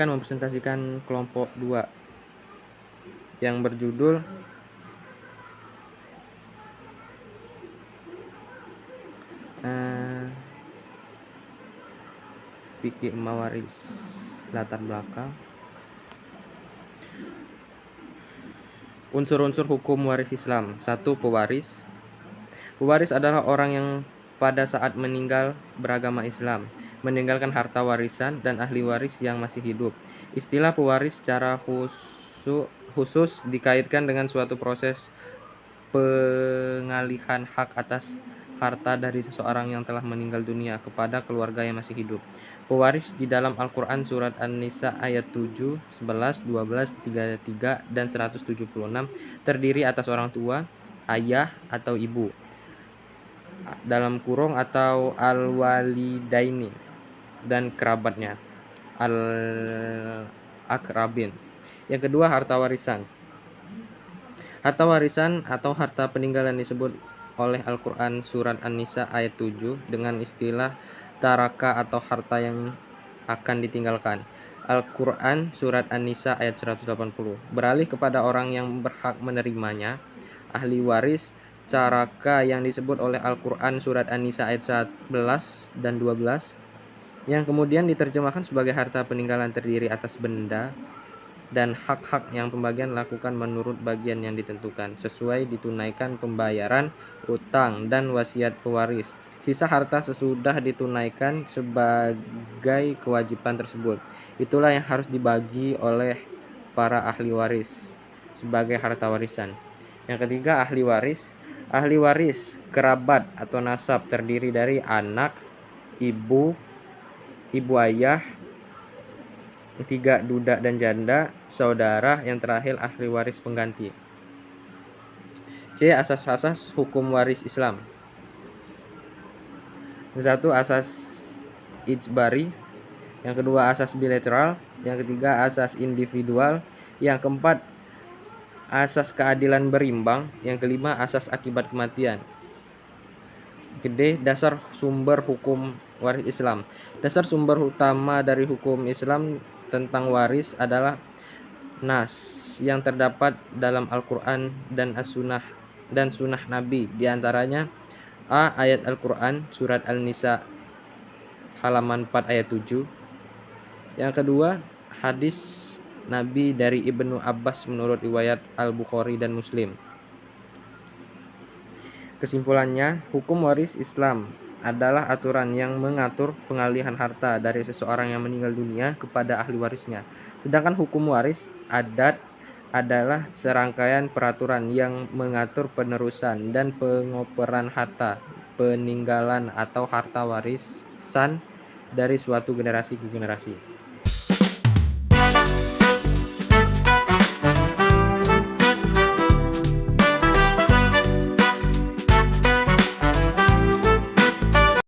akan mempresentasikan kelompok 2 yang berjudul fikih mawaris, latar belakang. Unsur-unsur hukum waris Islam. 1. Pewaris. Pewaris adalah orang yang pada saat meninggal beragama Islam, meninggalkan harta warisan dan ahli waris yang masih hidup. Istilah pewaris secara khusus dikaitkan dengan suatu proses pengalihan hak atas harta dari seseorang yang telah meninggal dunia kepada keluarga yang masih hidup. Pewaris di dalam Al-Quran surat An-Nisa ayat 7, 11, 12, 33, dan 176 terdiri atas orang tua, ayah atau ibu, dalam kurung atau al-walidaini, dan kerabatnya, al-akrabin. Yang kedua, harta warisan. Harta warisan atau harta peninggalan disebut oleh Al-Quran surat An-Nisa ayat 7 dengan istilah taraka atau harta yang akan ditinggalkan. Al-Quran surat An-Nisa ayat 180 beralih kepada orang yang berhak menerimanya. Ahli waris caraka yang disebut oleh Al-Quran surat An-Nisa ayat 11 dan 12 yang kemudian diterjemahkan sebagai harta peninggalan terdiri atas benda dan hak-hak yang pembagian lakukan menurut bagian yang ditentukan sesuai ditunaikan pembayaran utang dan wasiat pewaris. Sisa harta sesudah ditunaikan sebagai kewajiban tersebut. Itulah yang harus dibagi oleh para ahli waris sebagai harta warisan. Yang ketiga, ahli waris. Ahli waris kerabat atau nasab terdiri dari anak, ibu ayah, 3 duda dan janda, saudara, yang terakhir ahli waris pengganti. C. Asas-asas hukum waris Islam. 1. Asas ijbari. Yang kedua, asas bilateral. Yang ketiga, asas individual. Yang keempat, asas keadilan berimbang. Yang kelima, asas akibat kematian. D. Dasar sumber hukum waris Islam. Dasar sumber utama dari hukum Islam tentang waris adalah nas yang terdapat dalam Al-Quran dan As-Sunnah dan Sunnah Nabi. Di antaranya A. Ayat Al-Quran surat Al-Nisa halaman 4 ayat 7. Yang kedua, hadis Nabi dari Ibnu Abbas menurut riwayat Al-Bukhari dan Muslim. Kesimpulannya, hukum waris Islam adalah aturan yang mengatur pengalihan harta dari seseorang yang meninggal dunia kepada ahli warisnya. Sedangkan hukum waris adat adalah serangkaian peraturan yang mengatur penerusan dan pengoperan harta peninggalan atau harta warisan dari suatu generasi ke generasi.